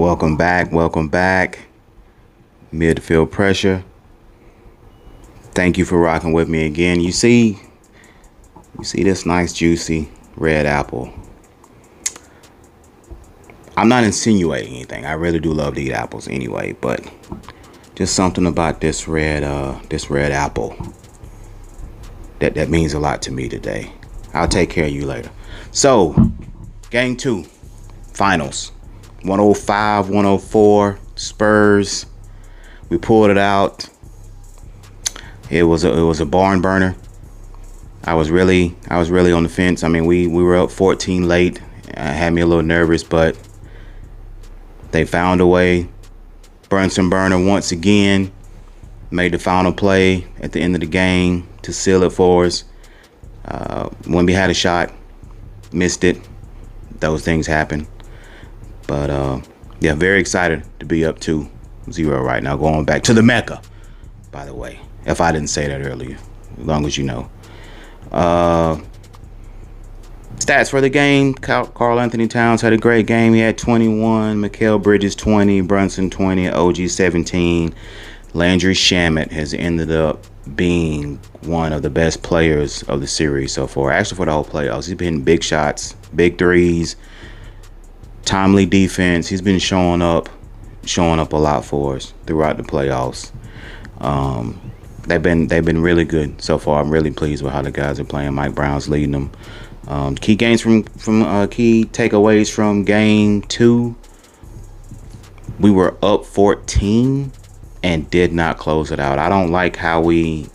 Welcome back. Welcome back. Midfield pressure. Thank you for rocking with me again. You see this nice juicy red apple. I'm not insinuating anything. I really do love to eat apples anyway, but just something about this red apple that means a lot to me today. I'll take care of you later. So, game 2, finals. 105-104 Spurs. We pulled it out. It was a barn burner. I was really on the fence. I mean, we were up 14 late. Had me a little nervous, but they found a way. Brunson Burner once again made the final play at the end of the game to seal it for us. When we had a shot, missed it. Those things happen. But yeah, very excited to be up 2-0 right now. Going back to the Mecca, by the way. If I didn't say that earlier, as long as you know. Stats for the game. Karl Anthony Towns had a great game. He had 21. Mikal Bridges 20. Brunson 20. OG 17. Landry Shamet has ended up being one of the best players of the series so far. Actually, for the whole playoffs. He's been big shots, big threes, timely defense. He's been showing up a lot for us throughout the playoffs. They've been really good so far. I'm really pleased with how the guys are playing. Mike Brown's leading them. Key gains from key takeaways from game 2. We were up 14 and did not close it out. I don't like how we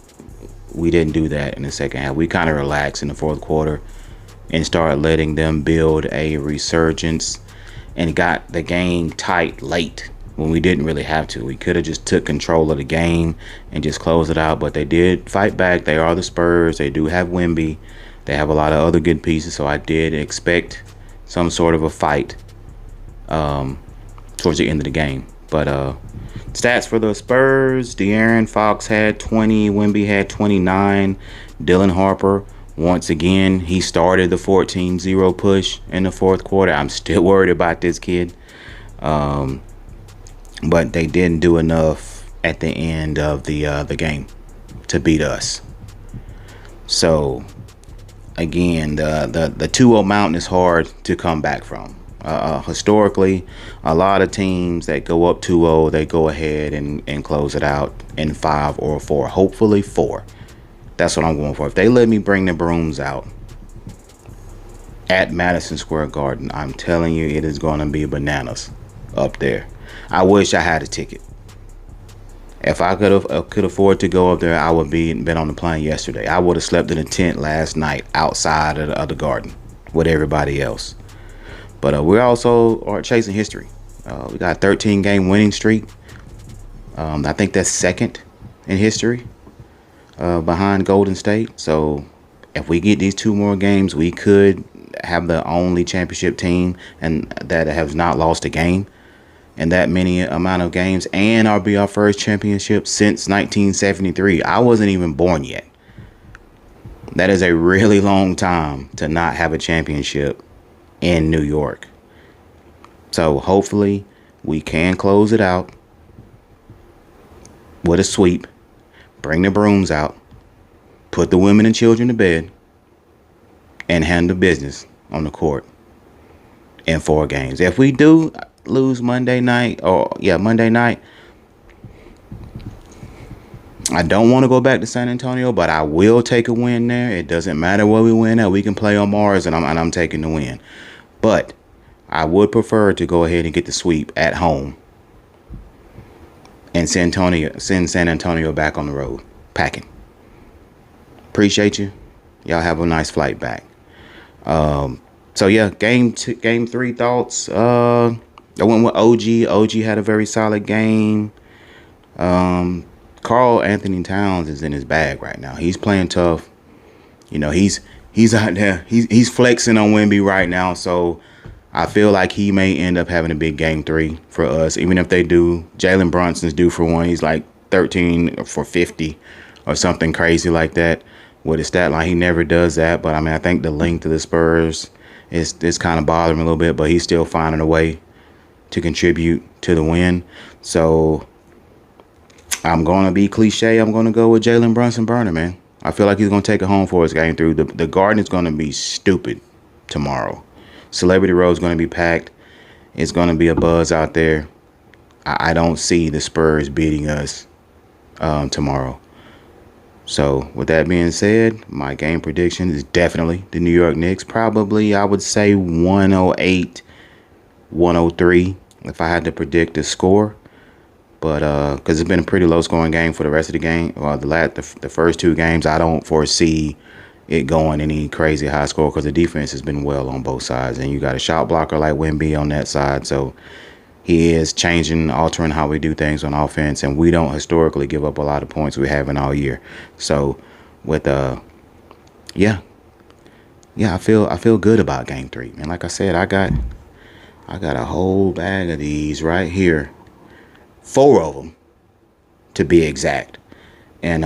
didn't do that in the second half. We kind of relaxed in the fourth quarter and started letting them build a resurgence and got the game tight late when we didn't really have to. We could have just took control of the game and just closed it out, but they did fight back. They are the Spurs. They do have Wemby. They have a lot of other good pieces, so I did expect some sort of a fight towards the end of the game. But stats for the Spurs: De'Aaron Fox had 20, Wemby had 29, Dylan Harper, once again, he started the 14-0 push in the fourth quarter. I'm still worried about this kid. But they didn't do enough at the end of the game to beat us. So, again, the 2-0 mountain is hard to come back from. Historically, a lot of teams that go up 2-0, they go ahead and close it out in 5 or 4, hopefully 4. That's what I'm going for. If they let me bring the brooms out at Madison Square Garden, I'm telling you, it is going to be bananas up there. I wish I had a ticket. If I could afford to go up there, I would been on the plane yesterday. I would have slept in a tent last night outside of the Garden with everybody else. But we also are chasing history. We got a 13-game winning streak. I think that's second in history behind Golden State. So if we get these 2 more games, we could have the only championship team and that has not lost a game in that many amount of games, and it'll be our first championship since 1973. I wasn't even born yet. That is a really long time to not have a championship in New York. So hopefully we can close it out with a sweep, bring the brooms out, put the women and children to bed, and handle business on the court in 4 games. If we do lose Monday night, I don't want to go back to San Antonio, but I will take a win there. It doesn't matter where we win at. We can play on Mars, and I'm taking the win. But I would prefer to go ahead and get the sweep at home and send San Antonio back on the road packing. Appreciate you. Y'all have a nice flight back. So yeah, game 3 thoughts. I went with OG. OG had a very solid game. Karl Anthony Towns is in his bag right now. He's playing tough. You know, he's out there. He's flexing on Wemby right now. So I feel like he may end up having a big game 3 for us. Even if they do, Jalen Brunson's due for one. He's like 13 for 50 or something crazy like that with his stat line. He never does that. But I mean, I think the length of the Spurs is kind of bothering him a little bit. But he's still finding a way to contribute to the win. So I'm going to be cliche. I'm going to go with Jalen Brunson Burner, man. I feel like he's going to take it home for his game through. The Garden is going to be stupid tomorrow. Celebrity Row is going to be packed. It's going to be a buzz out there. I don't see the Spurs beating us tomorrow. So with that being said, my game prediction is definitely the New York Knicks. Probably, I would say 108, 103 if I had to predict the score. But because it's been a pretty low scoring game for the rest of the game, the first two games, I don't foresee it going any crazy high score because the defense has been well on both sides, and you got a shot blocker like Wemby on that side, so he is changing, altering how we do things on offense, and we don't historically give up a lot of points. We haven't all year. So with yeah, I feel good about Game 3, and like I said, I got a whole bag of these right here. 4 of them, to be exact. And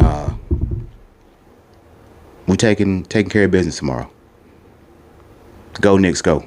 we taking care of business tomorrow. Go Knicks, go.